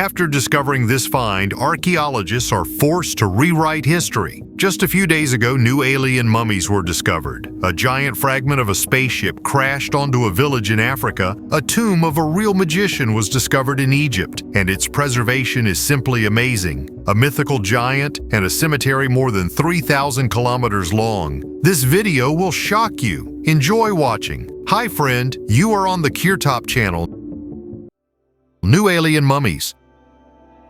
After discovering this find, archaeologists are forced to rewrite history. Just a few days ago, new alien mummies were discovered. A giant fragment of a spaceship crashed onto a village in Africa. A tomb of a real magician was discovered in Egypt, and its preservation is simply amazing. A mythical giant and a cemetery more than 3,000 kilometers long. This video will shock you. Enjoy watching. Hi friend, you are on the KirTop channel. New alien mummies.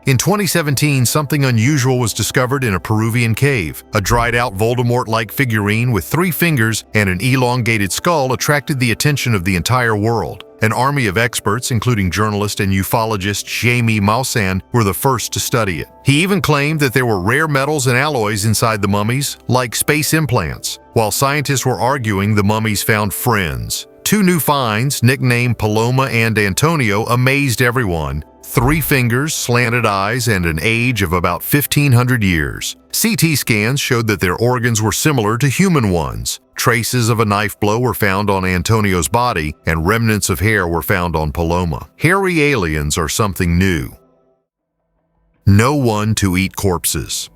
In 2017, something unusual was discovered in a Peruvian cave. A dried-out Voldemort-like figurine with 3 fingers and an elongated skull attracted the attention of the entire world. An army of experts, including journalist and ufologist Jaime Maussan, were the first to study it. He even claimed that there were rare metals and alloys inside the mummies, like space implants. While scientists were arguing, the mummies found friends. 2 new finds, nicknamed Paloma and Antonio, amazed everyone. 3 fingers, slanted eyes, and an age of about 1,500 years. CT scans showed that their organs were similar to human ones. Traces of a knife blow were found on Antonio's body, and remnants of hair were found on Paloma. Hairy aliens are something new. No one to eat corpses.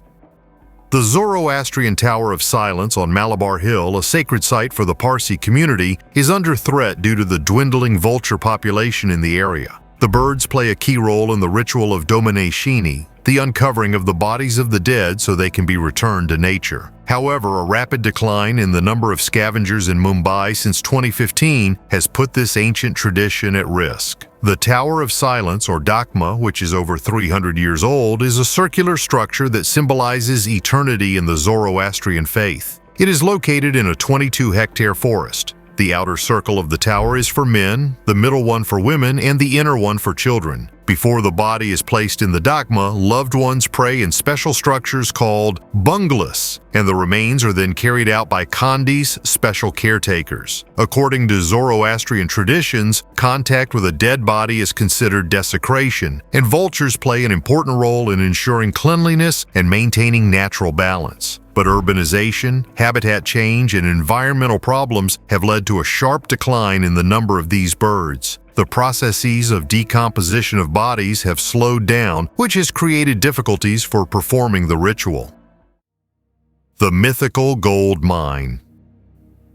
The Zoroastrian Tower of Silence on Malabar Hill, a sacred site for the Parsi community, is under threat due to the dwindling vulture population in the area. The birds play a key role in the ritual of Dominashini, the uncovering of the bodies of the dead so they can be returned to nature. However, a rapid decline in the number of scavengers in Mumbai since 2015 has put this ancient tradition at risk. The Tower of Silence, or Dakma, which is over 300 years old, is a circular structure that symbolizes eternity in the Zoroastrian faith. It is located in a 22-hectare forest. The outer circle of the tower is for men, the middle one for women, and the inner one for children. Before the body is placed in the dakma, loved ones pray in special structures called bungalows, and the remains are then carried out by kandis, special caretakers. According to Zoroastrian traditions, contact with a dead body is considered desecration, and vultures play an important role in ensuring cleanliness and maintaining natural balance. But urbanization, habitat change, and environmental problems have led to a sharp decline in the number of these birds. The processes of decomposition of bodies have slowed down, which has created difficulties for performing the ritual. The mythical gold mine.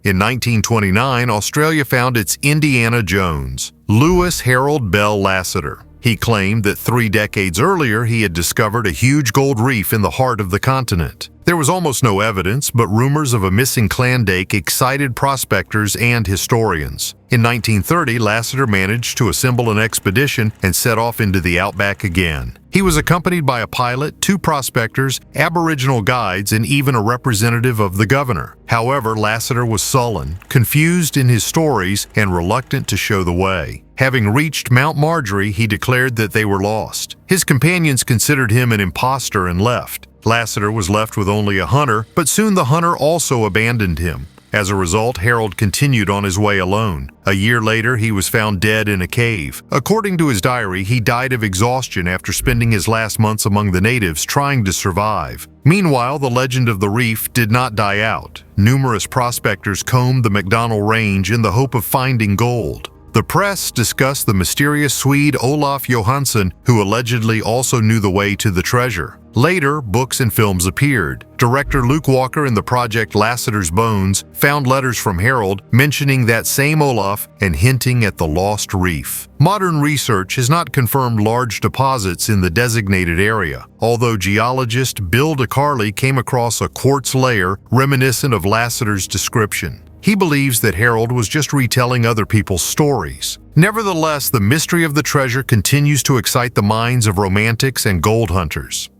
In 1929, Australia found its Indiana Jones, Lewis Harold Bell Lassiter. He claimed that 3 decades earlier he had discovered a huge gold reef in the heart of the continent. There was almost no evidence, but rumors of a missing Klondike excited prospectors and historians. In 1930, Lassiter managed to assemble an expedition and set off into the outback again. He was accompanied by a pilot, 2 prospectors, Aboriginal guides, and even a representative of the governor. However, Lassiter was sullen, confused in his stories, and reluctant to show the way. Having reached Mount Marjorie, he declared that they were lost. His companions considered him an imposter and left. Lassiter was left with only a hunter, but soon the hunter also abandoned him. As a result, Harold continued on his way alone. A year later, he was found dead in a cave. According to his diary, he died of exhaustion after spending his last months among the natives trying to survive. Meanwhile, the legend of the reef did not die out. Numerous prospectors combed the McDonnell Range in the hope of finding gold. The press discussed the mysterious Swede Olof Johansson, who allegedly also knew the way to the treasure. Later, books and films appeared. Director Luke Walker in the project Lassiter's Bones found letters from Harold mentioning that same Olaf and hinting at the lost reef. Modern research has not confirmed large deposits in the designated area, although geologist Bill DeCarly came across a quartz layer reminiscent of Lassiter's description. He believes that Harold was just retelling other people's stories. Nevertheless, the mystery of the treasure continues to excite the minds of romantics and gold hunters.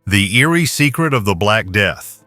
The eerie secret of the Black Death.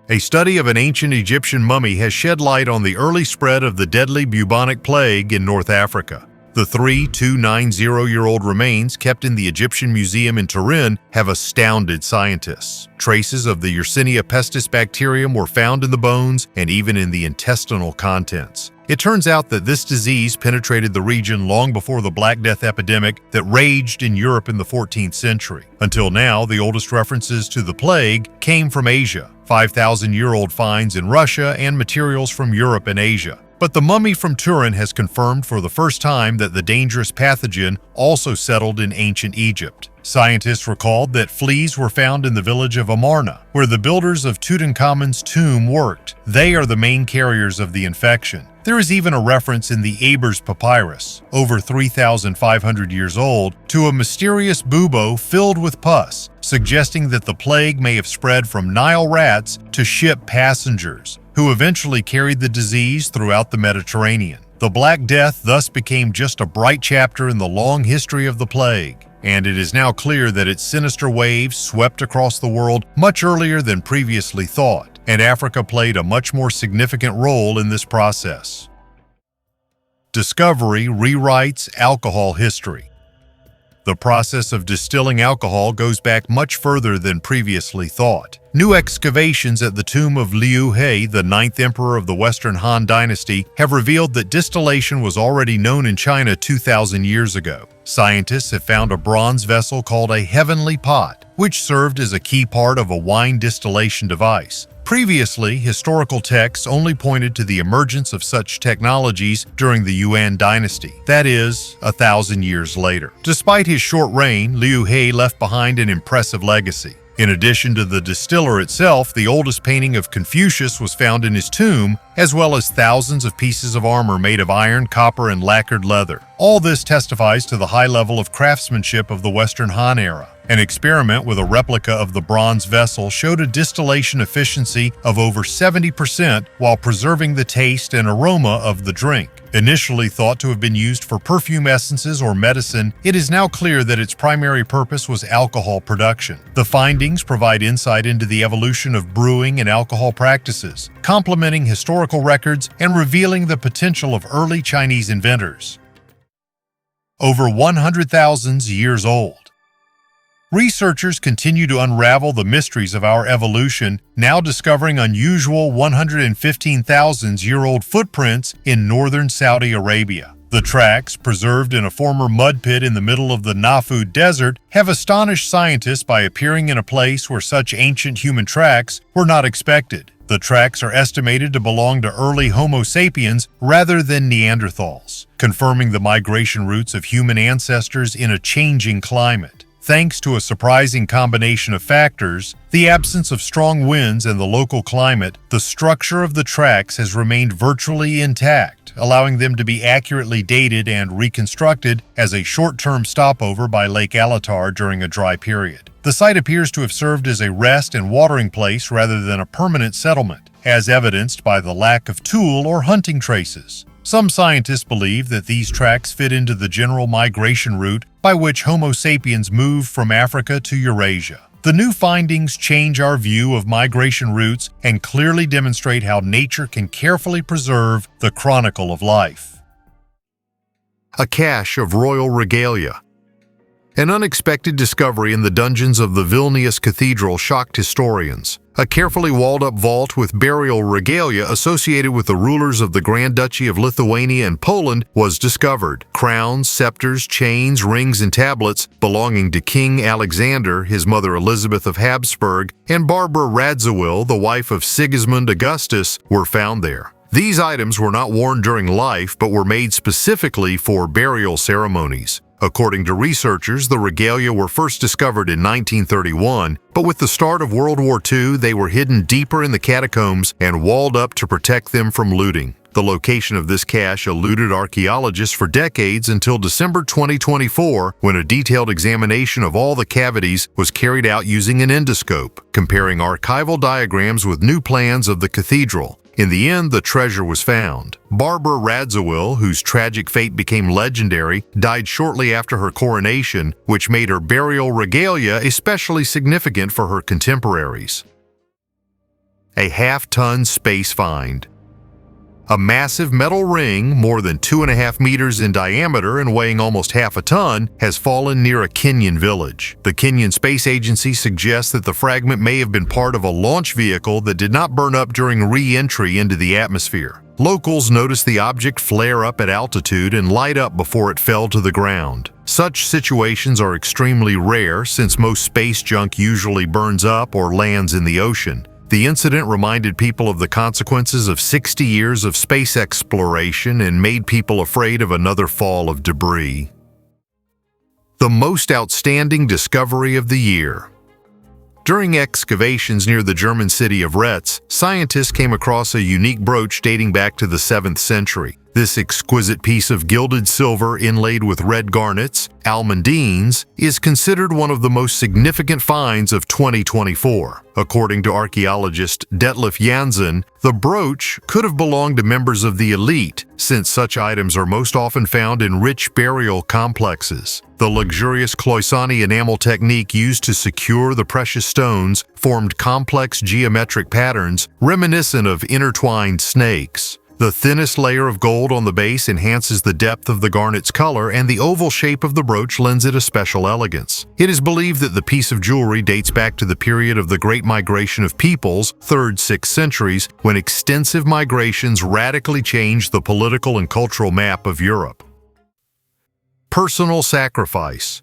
A study of an ancient Egyptian mummy has shed light on the early spread of the deadly bubonic plague in North Africa. The 3 290-year-old remains kept in the Egyptian Museum in Turin have astounded scientists. Traces of the Yersinia pestis bacterium were found in the bones and even in the intestinal contents. It turns out that this disease penetrated the region long before the Black Death epidemic that raged in Europe in the 14th century. Until now, the oldest references to the plague came from Asia, 5,000-year-old finds in Russia and materials from Europe and Asia. But the mummy from Turin has confirmed for the first time that the dangerous pathogen also settled in ancient Egypt. Scientists recalled that fleas were found in the village of Amarna, where the builders of Tutankhamun's tomb worked. They are the main carriers of the infection. There is even a reference in the Ebers Papyrus, over 3,500 years old, to a mysterious bubo filled with pus, suggesting that the plague may have spread from Nile rats to ship passengers, who eventually carried the disease throughout the Mediterranean. The Black Death thus became just a bright chapter in the long history of the plague, and it is now clear that its sinister waves swept across the world much earlier than previously thought, and Africa played a much more significant role in this process. Discovery rewrites alcohol history. The process of distilling alcohol goes back much further than previously thought. New excavations at the tomb of Liu He, the 9th emperor of the Western Han dynasty, have revealed that distillation was already known in China 2,000 years ago. Scientists have found a bronze vessel called a heavenly pot, which served as a key part of a wine distillation device. Previously, historical texts only pointed to the emergence of such technologies during the Yuan dynasty, that is, 1,000 years later. Despite his short reign, Liu He left behind an impressive legacy. In addition to the distiller itself, the oldest painting of Confucius was found in his tomb, as well as thousands of pieces of armor made of iron, copper, and lacquered leather. All this testifies to the high level of craftsmanship of the Western Han era. An experiment with a replica of the bronze vessel showed a distillation efficiency of over 70% while preserving the taste and aroma of the drink. Initially thought to have been used for perfume essences or medicine, it is now clear that its primary purpose was alcohol production. The findings provide insight into the evolution of brewing and alcohol practices, complementing historical records and revealing the potential of early Chinese inventors. Over 100,000 years old. Researchers continue to unravel the mysteries of our evolution, now discovering unusual 115,000-year-old footprints in northern Saudi Arabia. The tracks, preserved in a former mud pit in the middle of the Nafu Desert, have astonished scientists by appearing in a place where such ancient human tracks were not expected. The tracks are estimated to belong to early Homo sapiens rather than Neanderthals, confirming the migration routes of human ancestors in a changing climate. Thanks to a surprising combination of factors, the absence of strong winds and the local climate, the structure of the tracks has remained virtually intact, allowing them to be accurately dated and reconstructed as a short-term stopover by Lake Alatar during a dry period. The site appears to have served as a rest and watering place rather than a permanent settlement, as evidenced by the lack of tool or hunting traces. Some scientists believe that these tracks fit into the general migration route by which Homo sapiens moved from Africa to Eurasia. The new findings change our view of migration routes and clearly demonstrate how nature can carefully preserve the chronicle of life. A cache of royal regalia. An unexpected discovery in the dungeons of the Vilnius Cathedral shocked historians. A carefully walled-up vault with burial regalia associated with the rulers of the Grand Duchy of Lithuania and Poland was discovered. Crowns, scepters, chains, rings, and tablets belonging to King Alexander, his mother Elizabeth of Habsburg, and Barbara Radziwill, the wife of Sigismund Augustus, were found there. These items were not worn during life but were made specifically for burial ceremonies. According to researchers, the regalia were first discovered in 1931, but with the start of World War II, they were hidden deeper in the catacombs and walled up to protect them from looting. The location of this cache eluded archaeologists for decades until December 2024, when a detailed examination of all the cavities was carried out using an endoscope, comparing archival diagrams with new plans of the cathedral. In the end, the treasure was found. Barbara Radziwill, whose tragic fate became legendary, died shortly after her coronation, which made her burial regalia especially significant for her contemporaries. A half-ton space find. A massive metal ring, more than 2.5 meters in diameter and weighing almost half a ton, has fallen near a Kenyan village. The Kenyan Space Agency suggests that the fragment may have been part of a launch vehicle that did not burn up during re-entry into the atmosphere. Locals noticed the object flare up at altitude and light up before it fell to the ground. Such situations are extremely rare since most space junk usually burns up or lands in the ocean. The incident reminded people of the consequences of 60 years of space exploration and made people afraid of another fall of debris. The most outstanding discovery of the year. During excavations near the German city of Retz, scientists came across a unique brooch dating back to the 7th century. This exquisite piece of gilded silver inlaid with red garnets, almandines, is considered one of the most significant finds of 2024. According to archaeologist Detlef Jansen, the brooch could have belonged to members of the elite, since such items are most often found in rich burial complexes. The luxurious cloisonne enamel technique used to secure the precious stones formed complex geometric patterns reminiscent of intertwined snakes. The thinnest layer of gold on the base enhances the depth of the garnet's color, and the oval shape of the brooch lends it a special elegance. It is believed that the piece of jewelry dates back to the period of the Great Migration of Peoples, 3rd–6th centuries, when extensive migrations radically changed the political and cultural map of Europe. Personal sacrifice.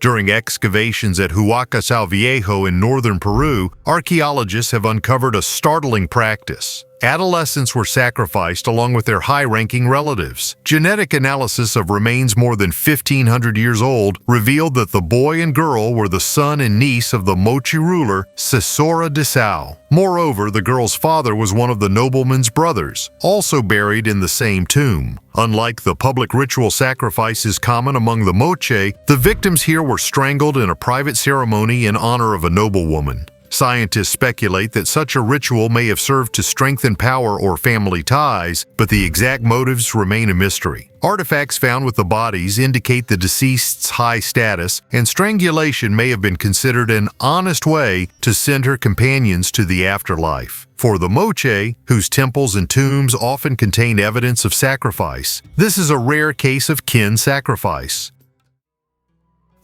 During excavations at Huacasal Viejo in northern Peru, archaeologists have uncovered a startling practice. Adolescents were sacrificed along with their high-ranking relatives. Genetic analysis of remains more than 1,500 years old revealed that the boy and girl were the son and niece of the Mochi ruler, Sesora de Sal. Moreover, the girl's father was one of the nobleman's brothers, also buried in the same tomb. Unlike the public ritual sacrifices common among the Mochi, the victims here were strangled in a private ceremony in honor of a noblewoman. Scientists speculate that such a ritual may have served to strengthen power or family ties, but the exact motives remain a mystery. Artifacts found with the bodies indicate the deceased's high status, and strangulation may have been considered an honest way to send her companions to the afterlife. For the Mochi, whose temples and tombs often contain evidence of sacrifice, this is a rare case of kin sacrifice.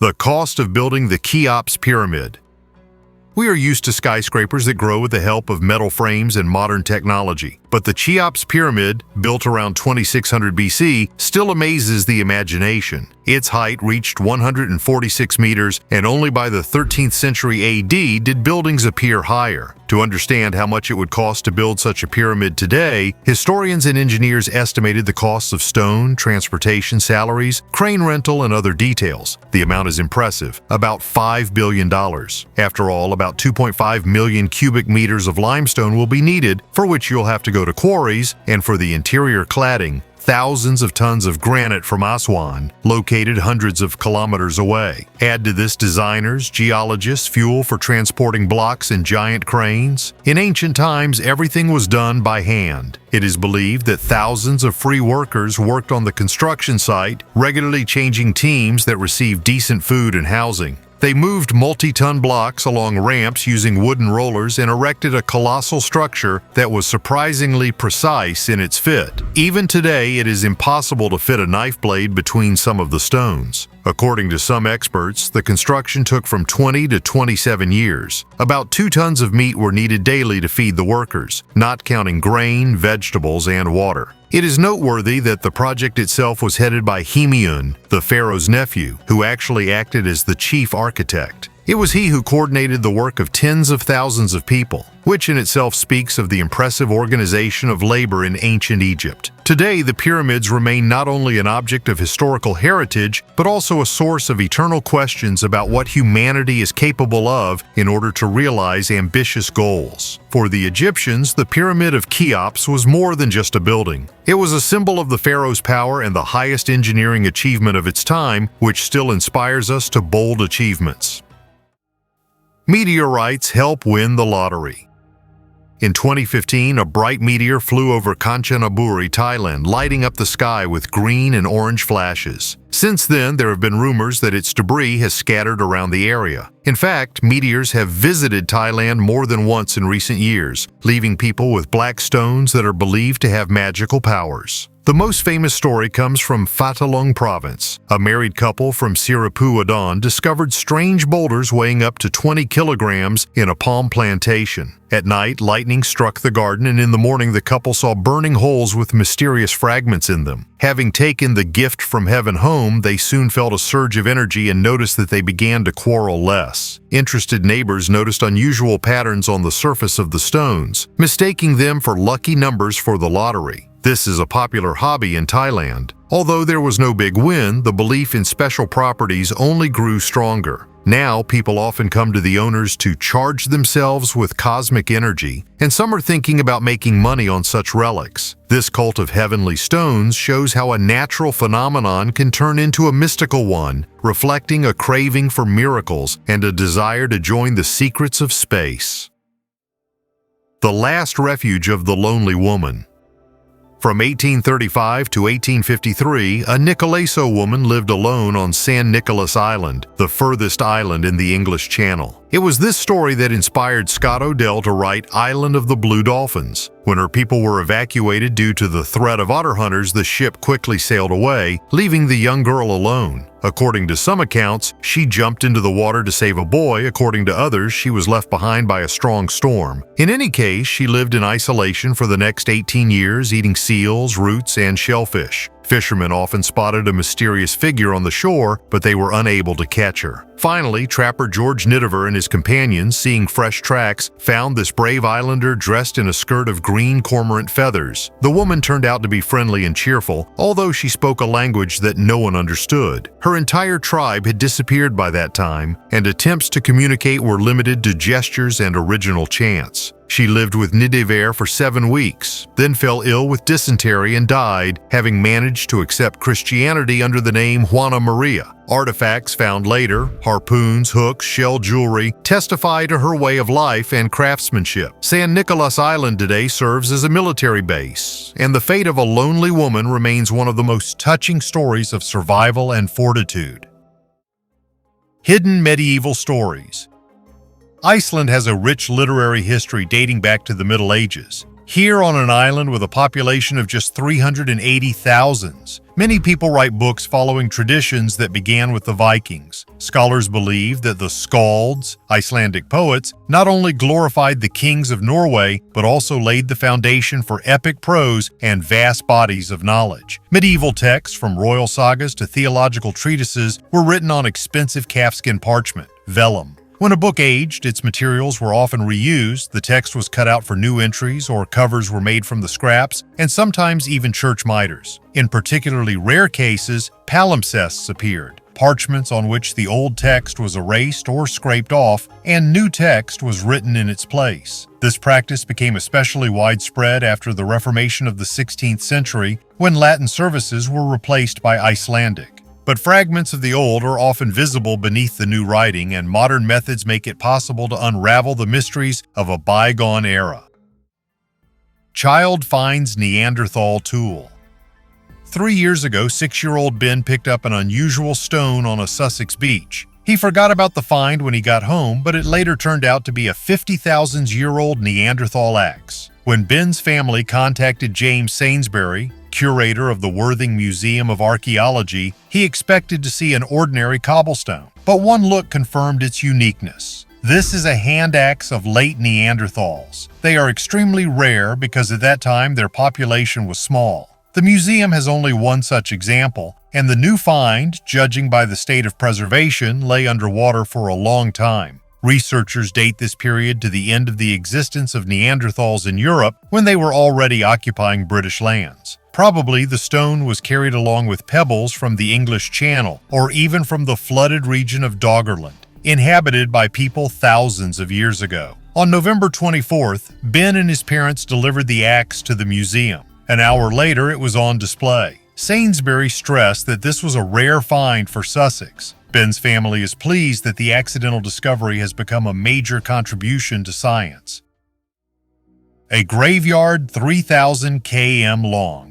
The cost of building the Cheops Pyramid. We are used to skyscrapers that grow with the help of metal frames and modern technology, but the Cheops Pyramid, built around 2600 BC, still amazes the imagination. Its height reached 146 meters, and only by the 13th century AD did buildings appear higher. To understand how much it would cost to build such a pyramid today, historians and engineers estimated the costs of stone, transportation, salaries, crane rental, and other details. The amount is impressive, about $5 billion. After all, about 2.5 million cubic meters of limestone will be needed, for which you'll have to go to quarries, and for the interior cladding, thousands of tons of granite from Aswan, located hundreds of kilometers away. Add to this designers, geologists, fuel for transporting blocks and giant cranes. In ancient times, everything was done by hand. It is believed that thousands of free workers worked on the construction site, regularly changing teams that received decent food and housing. They moved multi-ton blocks along ramps using wooden rollers and erected a colossal structure that was surprisingly precise in its fit. Even today, it is impossible to fit a knife blade between some of the stones. According to some experts, the construction took from 20 to 27 years. About 2 tons of meat were needed daily to feed the workers, not counting grain, vegetables, and water. It is noteworthy that the project itself was headed by Himeun, the pharaoh's nephew, who actually acted as the chief architect. It was he who coordinated the work of tens of thousands of people, which in itself speaks of the impressive organization of labor in ancient Egypt. Today, the pyramids remain not only an object of historical heritage, but also a source of eternal questions about what humanity is capable of in order to realize ambitious goals. For the Egyptians, the Pyramid of Cheops was more than just a building. It was a symbol of the pharaoh's power and the highest engineering achievement of its time, which still inspires us to bold achievements. Meteorites help win the lottery. In 2015, a bright meteor flew over Kanchanaburi, Thailand, lighting up the sky with green and orange flashes. Since then, there have been rumors that its debris has scattered around the area. In fact, meteors have visited Thailand more than once in recent years, leaving people with black stones that are believed to have magical powers. The most famous story comes from Phatthalung province. A married couple from Sirapu Adon discovered strange boulders weighing up to 20 kilograms in a palm plantation. At night, lightning struck the garden, and in the morning the couple saw burning holes with mysterious fragments in them. Having taken the gift from heaven home, home, they soon felt a surge of energy and noticed that they began to quarrel less. Interested neighbors noticed unusual patterns on the surface of the stones, mistaking them for lucky numbers for the lottery. This is a popular hobby in Thailand. Although there was no big win, the belief in special properties only grew stronger. Now, people often come to the owners to charge themselves with cosmic energy, and some are thinking about making money on such relics. This cult of heavenly stones shows how a natural phenomenon can turn into a mystical one, reflecting a craving for miracles and a desire to join the secrets of space. The last refuge of the lonely woman. From 1835 to 1853, a Nicolaso woman lived alone on San Nicolas Island, the furthest island in the English Channel. It was this story that inspired Scott Odell to write Island of the Blue Dolphins. When her people were evacuated due to the threat of otter hunters, the ship quickly sailed away, leaving the young girl alone. According to some accounts, she jumped into the water to save a boy. According to others, she was left behind by a strong storm. In any case, she lived in isolation for the next 18 years, eating seals, roots, and shellfish. Fishermen often spotted a mysterious figure on the shore, but they were unable to catch her. Finally, trapper George Nidiver and his companions, seeing fresh tracks, found this brave islander dressed in a skirt of green cormorant feathers. The woman turned out to be friendly and cheerful, although she spoke a language that no one understood. Her entire tribe had disappeared by that time, and attempts to communicate were limited to gestures and original chants. She lived with Nidiver for 7 weeks, then fell ill with dysentery and died, having managed to accept Christianity under the name Juana Maria. Artifacts found later, harpoons, hooks, shell jewelry, testify to her way of life and craftsmanship. San Nicolas Island today serves as a military base, and the fate of a lonely woman remains one of the most touching stories of survival and fortitude. Hidden medieval stories. Iceland has a rich literary history dating back to the Middle Ages. Here on an island with a population of just 380,000, many people write books following traditions that began with the Vikings. Scholars believe that the skalds, Icelandic poets, not only glorified the kings of Norway, but also laid the foundation for epic prose and vast bodies of knowledge. Medieval texts, from royal sagas to theological treatises, were written on expensive calfskin parchment, vellum. When a book aged, its materials were often reused, the text was cut out for new entries, or covers were made from the scraps, and sometimes even church mitres. In particularly rare cases, palimpsests appeared, parchments on which the old text was erased or scraped off, and new text was written in its place. This practice became especially widespread after the Reformation of the 16th century, when Latin services were replaced by Icelandic. But fragments of the old are often visible beneath the new writing, and modern methods make it possible to unravel the mysteries of a bygone era. Child finds Neanderthal tool. 3 years ago, 6-year-old Ben picked up an unusual stone on a Sussex beach. He forgot about the find when he got home, but it later turned out to be a 50,000-year-old Neanderthal axe. When Ben's family contacted James Sainsbury, curator of the Worthing Museum of Archaeology, he expected to see an ordinary cobblestone. But one look confirmed its uniqueness. This is a hand axe of late Neanderthals. They are extremely rare because at that time their population was small. The museum has only one such example, and the new find, judging by the state of preservation, lay underwater for a long time. Researchers date this period to the end of the existence of Neanderthals in Europe, when they were already occupying British lands. Probably the stone was carried along with pebbles from the English Channel, or even from the flooded region of Doggerland, inhabited by people thousands of years ago. On November 24th, Ben and his parents delivered the axe to the museum. An hour later, it was on display. Sainsbury stressed that this was a rare find for Sussex. Ben's family is pleased that the accidental discovery has become a major contribution to science. A graveyard 3,000 km long.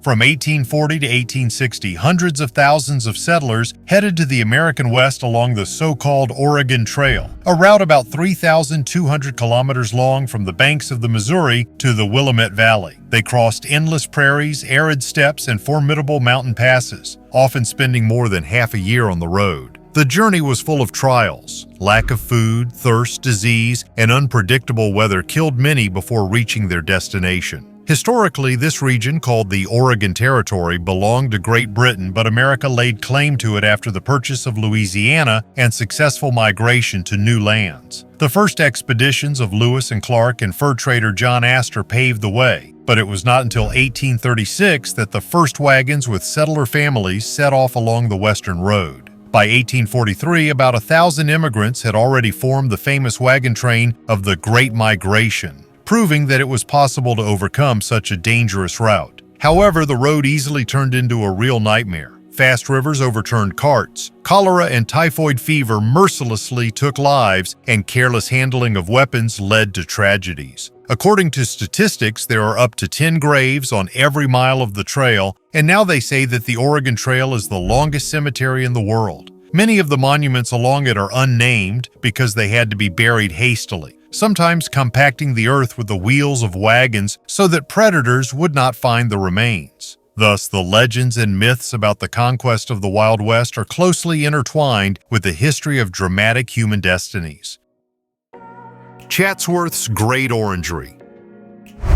From 1840 to 1860, hundreds of thousands of settlers headed to the American West along the so-called Oregon Trail, a route about 3,200 kilometers long from the banks of the Missouri to the Willamette Valley. They crossed endless prairies, arid steppes, and formidable mountain passes, often spending more than half a year on the road. The journey was full of trials. Lack of food, thirst, disease, and unpredictable weather killed many before reaching their destination. Historically, this region, called the Oregon Territory, belonged to Great Britain, but America laid claim to it after the purchase of Louisiana and successful migration to new lands. The first expeditions of Lewis and Clark and fur trader John Astor paved the way, but it was not until 1836 that the first wagons with settler families set off along the Western Road. By 1843, about 1,000 immigrants had already formed the famous wagon train of the Great Migration, proving that it was possible to overcome such a dangerous route. However, the road easily turned into a real nightmare. Fast rivers overturned carts, cholera and typhoid fever mercilessly took lives, and careless handling of weapons led to tragedies. According to statistics, there are up to 10 graves on every mile of the trail, and now they say that the Oregon Trail is the longest cemetery in the world. Many of the monuments along it are unnamed because they had to be buried hastily, sometimes compacting the earth with the wheels of wagons so that predators would not find the remains. Thus, the legends and myths about the conquest of the Wild West are closely intertwined with the history of dramatic human destinies. Chatsworth's Great Orangery.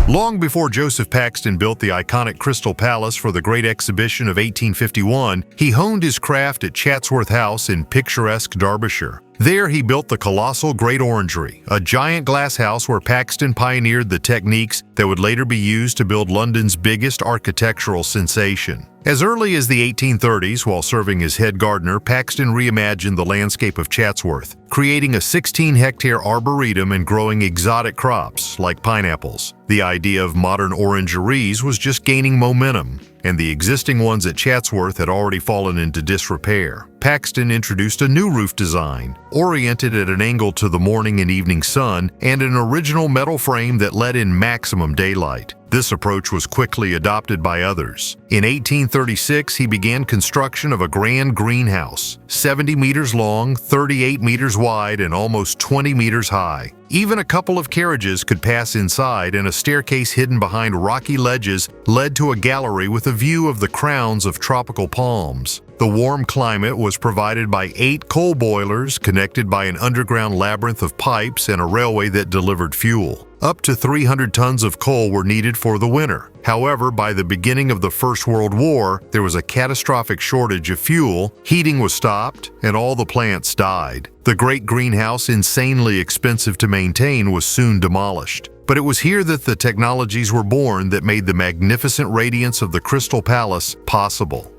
Long before Joseph Paxton built the iconic Crystal Palace for the Great Exhibition of 1851, he honed his craft at Chatsworth House in picturesque Derbyshire. There he built the colossal Great Orangery, a giant glass house where Paxton pioneered the techniques that would later be used to build London's biggest architectural sensation. As early as the 1830s, while serving as head gardener, Paxton reimagined the landscape of Chatsworth, creating a 16-hectare arboretum and growing exotic crops like pineapples. The idea of modern orangeries was just gaining momentum, and the existing ones at Chatsworth had already fallen into disrepair. Paxton introduced a new roof design, oriented at an angle to the morning and evening sun, and an original metal frame that let in maximum daylight. This approach was quickly adopted by others. In 1836, he began construction of a grand greenhouse, 70 meters long, 38 meters wide, and almost 20 meters high. Even a couple of carriages could pass inside, and a staircase hidden behind rocky ledges led to a gallery with a view of the crowns of tropical palms. The warm climate was provided by 8 coal boilers connected by an underground labyrinth of pipes and a railway that delivered fuel. Up to 300 tons of coal were needed for the winter. However, by the beginning of the First World War, there was a catastrophic shortage of fuel, heating was stopped, and all the plants died. The great greenhouse, insanely expensive to maintain, was soon demolished. But it was here that the technologies were born that made the magnificent radiance of the Crystal Palace possible.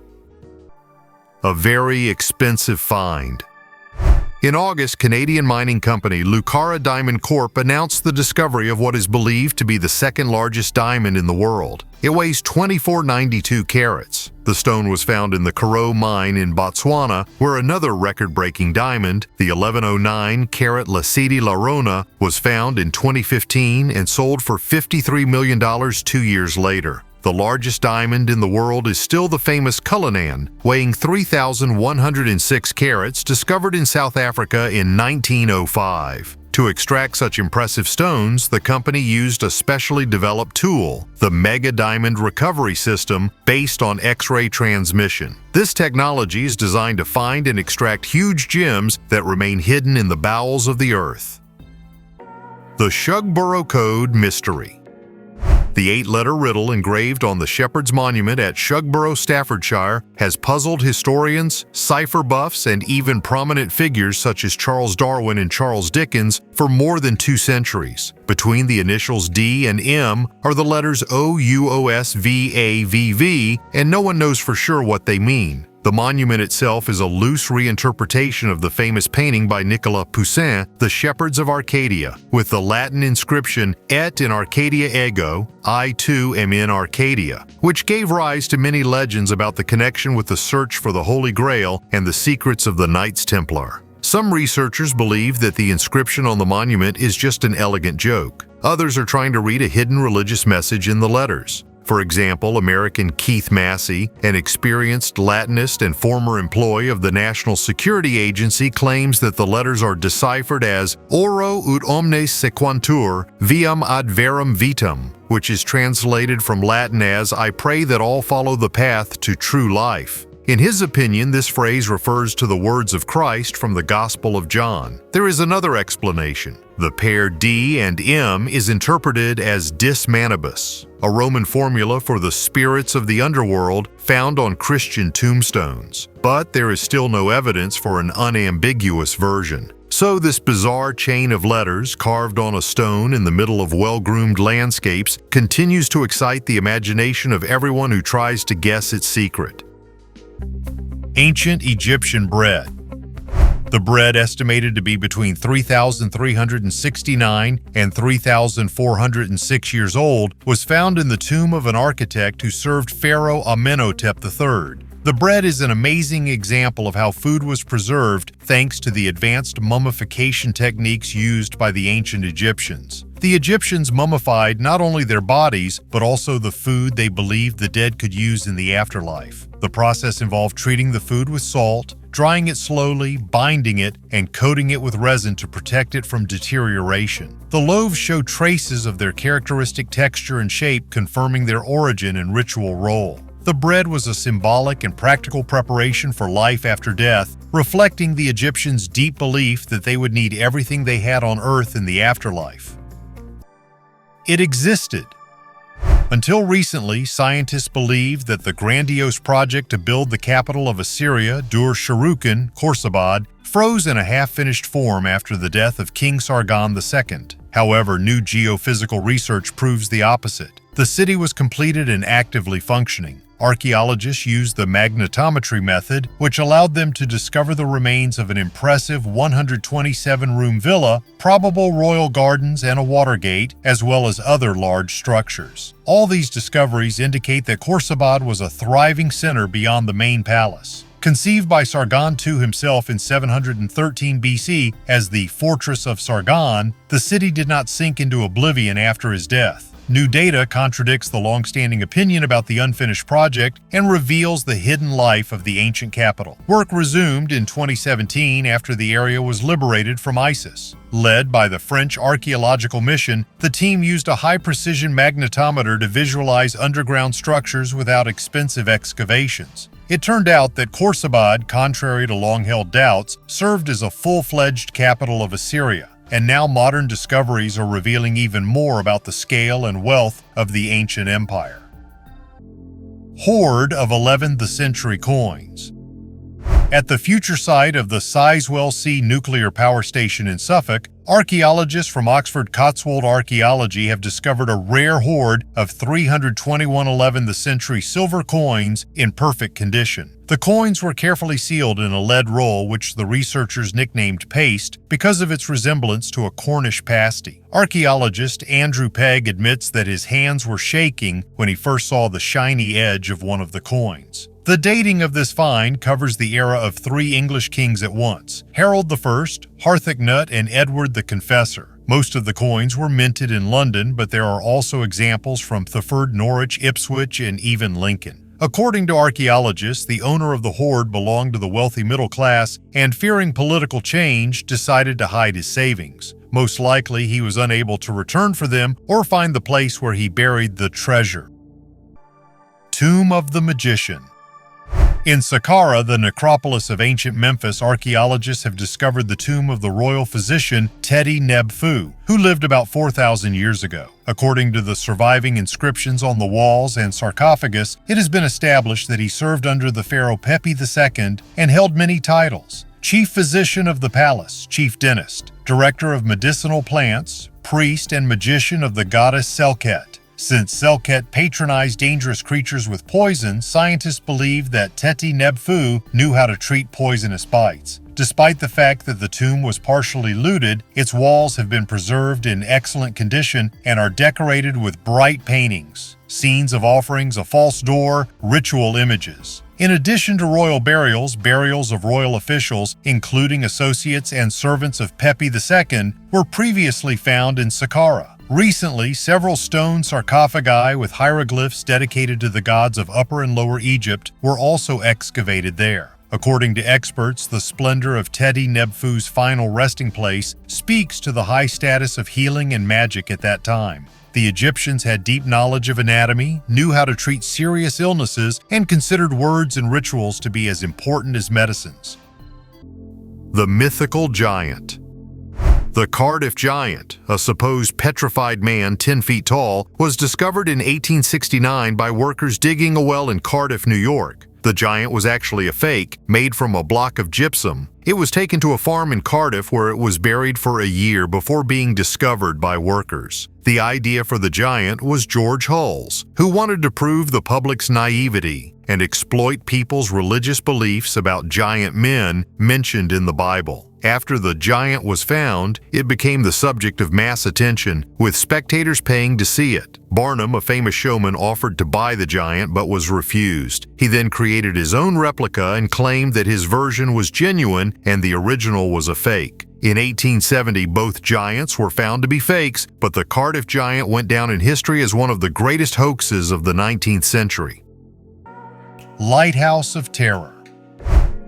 A very expensive find. In August, Canadian mining company Lucara Diamond Corp announced the discovery of what is believed to be the second largest diamond in the world. It weighs 2492 carats. The stone was found in the Karo mine in Botswana, where another record-breaking diamond, the 1109-carat Lasidi La Rona, was found in 2015 and sold for $53 million 2 years later. The largest diamond in the world is still the famous Cullinan, weighing 3,106 carats, discovered in South Africa in 1905. To extract such impressive stones, the company used a specially developed tool, the Mega Diamond Recovery System, based on X-ray transmission. This technology is designed to find and extract huge gems that remain hidden in the bowels of the earth. The Shugborough Code Mystery. The 8-letter riddle engraved on the Shepherd's Monument at Shugborough, Staffordshire, has puzzled historians, cipher buffs, and even prominent figures such as Charles Darwin and Charles Dickens for more than 2 centuries. Between the initials D and M are the letters OUSVAVV, and no one knows for sure what they mean. The monument itself is a loose reinterpretation of the famous painting by Nicolas Poussin, The Shepherds of Arcadia, with the Latin inscription Et in Arcadia ego, I too am in Arcadia, which gave rise to many legends about the connection with the search for the Holy Grail and the secrets of the Knights Templar. Some researchers believe that the inscription on the monument is just an elegant joke. Others are trying to read a hidden religious message in the letters. For example, American Keith Massey, an experienced Latinist and former employee of the National Security Agency, claims that the letters are deciphered as Oro ut omnes sequantur, viam ad verum vitam, which is translated from Latin as I pray that all follow the path to true life. In his opinion, this phrase refers to the words of Christ from the Gospel of John. There is another explanation. The pair D and M is interpreted as dis manibus, a Roman formula for the spirits of the underworld found on Christian tombstones. But there is still no evidence for an unambiguous version. So this bizarre chain of letters carved on a stone in the middle of well-groomed landscapes continues to excite the imagination of everyone who tries to guess its secret. Ancient Egyptian bread. The bread, estimated to be between 3,369 and 3,406 years old, was found in the tomb of an architect who served Pharaoh Amenhotep III. The bread is an amazing example of how food was preserved thanks to the advanced mummification techniques used by the ancient Egyptians. The Egyptians mummified not only their bodies, but also the food they believed the dead could use in the afterlife. The process involved treating the food with salt, drying it slowly, binding it, and coating it with resin to protect it from deterioration. The loaves show traces of their characteristic texture and shape, confirming their origin and ritual role. The bread was a symbolic and practical preparation for life after death, reflecting the Egyptians' deep belief that they would need everything they had on earth in the afterlife. It existed. Until recently, scientists believed that the grandiose project to build the capital of Assyria, Dur-Sharrukin, Khorsabad, froze in a half-finished form after the death of King Sargon II. However, new geophysical research proves the opposite. The city was completed and actively functioning. Archaeologists used the magnetometry method, which allowed them to discover the remains of an impressive 127-room villa, probable royal gardens, and a water gate, as well as other large structures. All these discoveries indicate that Khorsabad was a thriving center beyond the main palace. Conceived by Sargon II himself in 713 BC as the Fortress of Sargon, the city did not sink into oblivion after his death. New data contradicts the long-standing opinion about the unfinished project and reveals the hidden life of the ancient capital. Work resumed in 2017 after the area was liberated from ISIS. Led by the French archaeological mission, the team used a high-precision magnetometer to visualize underground structures without expensive excavations. It turned out that Khorsabad, contrary to long-held doubts, served as a full-fledged capital of Assyria. And now modern discoveries are revealing even more about the scale and wealth of the ancient empire. Hoard of 11th century coins. At the future site of the Sizewell C nuclear power station in Suffolk, archaeologists from Oxford Cotswold Archaeology have discovered a rare hoard of 321 11th century silver coins in perfect condition. The coins were carefully sealed in a lead roll, which the researchers nicknamed paste because of its resemblance to a Cornish pasty. Archaeologist Andrew Pegg admits that his hands were shaking when he first saw the shiny edge of one of the coins. The dating of this find covers the era of 3 English kings at once: Harold I, Harthacnut, and Edward the Confessor. Most of the coins were minted in London, but there are also examples from Thetford, Norwich, Ipswich, and even Lincoln. According to archaeologists, the owner of the hoard belonged to the wealthy middle class and, fearing political change, decided to hide his savings. Most likely, he was unable to return for them or find the place where he buried the treasure. Tomb of the Magician. In Saqqara, the necropolis of ancient Memphis, archaeologists have discovered the tomb of the royal physician Teti Nebfu, who lived about 4,000 years ago. According to the surviving inscriptions on the walls and sarcophagus, it has been established that he served under the pharaoh Pepi II and held many titles: chief physician of the palace, chief dentist, director of medicinal plants, priest and magician of the goddess Selket. Since Selket patronized dangerous creatures with poison, scientists believe that Teti Nebfu knew how to treat poisonous bites. Despite the fact that the tomb was partially looted, its walls have been preserved in excellent condition and are decorated with bright paintings, scenes of offerings, a false door, ritual images. In addition to royal burials, burials of royal officials, including associates and servants of Pepi II, were previously found in Saqqara. Recently, several stone sarcophagi with hieroglyphs dedicated to the gods of Upper and Lower Egypt were also excavated there. According to experts, the splendor of Teti Nebfu's final resting place speaks to the high status of healing and magic at that time. The Egyptians had deep knowledge of anatomy, knew how to treat serious illnesses, and considered words and rituals to be as important as medicines. The mythical giant. The Cardiff Giant, a supposed petrified man 10 feet tall, was discovered in 1869 by workers digging a well in Cardiff, New York. The giant was actually a fake, made from a block of gypsum. It was taken to a farm in Cardiff where it was buried for a year before being discovered by workers. The idea for the giant was George Hull's, who wanted to prove the public's naivety and exploit people's religious beliefs about giant men mentioned in the Bible. After the giant was found, it became the subject of mass attention, with spectators paying to see it. Barnum, a famous showman, offered to buy the giant but was refused. He then created his own replica and claimed that his version was genuine and the original was a fake. In 1870, both giants were found to be fakes, but the Cardiff Giant went down in history as one of the greatest hoaxes of the 19th century. Lighthouse of Terror.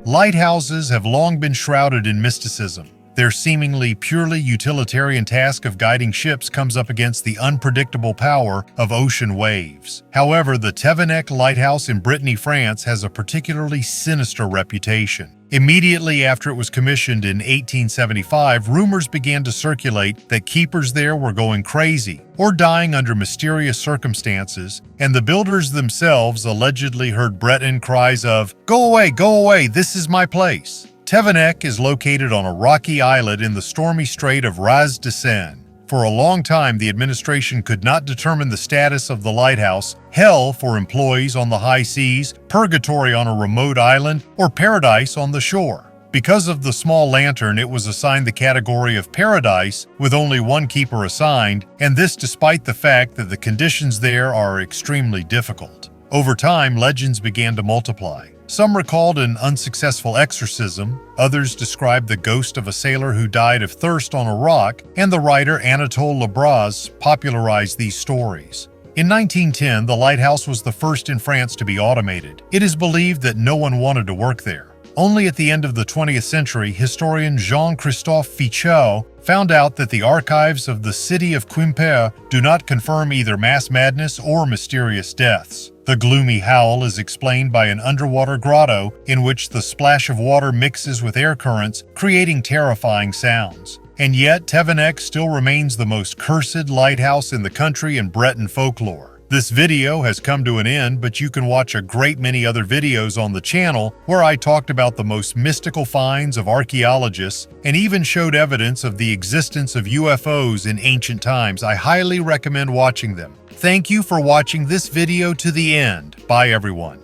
Lighthouses have long been shrouded in mysticism. Their seemingly purely utilitarian task of guiding ships comes up against the unpredictable power of ocean waves. However, the Thévenet Lighthouse in Brittany, France has a particularly sinister reputation. Immediately after it was commissioned in 1875, rumors began to circulate that keepers there were going crazy or dying under mysterious circumstances, and the builders themselves allegedly heard Breton cries of, go away, this is my place." Thévenet is located on a rocky islet in the stormy Strait of Ras de Seine. For a long time, the administration could not determine the status of the lighthouse, hell for employees on the high seas, purgatory on a remote island, or paradise on the shore. Because of the small lantern, it was assigned the category of paradise, with only one keeper assigned, and this despite the fact that the conditions there are extremely difficult. Over time, legends began to multiply. Some recalled an unsuccessful exorcism, others described the ghost of a sailor who died of thirst on a rock, and the writer Anatole Lebras popularized these stories. In 1910, the lighthouse was the first in France to be automated. It is believed that no one wanted to work there. Only at the end of the 20th century, historian Jean-Christophe Fichot found out that the archives of the city of Quimper do not confirm either mass madness or mysterious deaths. The gloomy howl is explained by an underwater grotto in which the splash of water mixes with air currents, creating terrifying sounds. And yet, Thévenet still remains the most cursed lighthouse in the country in Breton folklore. This video has come to an end, but you can watch a great many other videos on the channel where I talked about the most mystical finds of archaeologists and even showed evidence of the existence of UFOs in ancient times. I highly recommend watching them. Thank you for watching this video to the end. Bye everyone.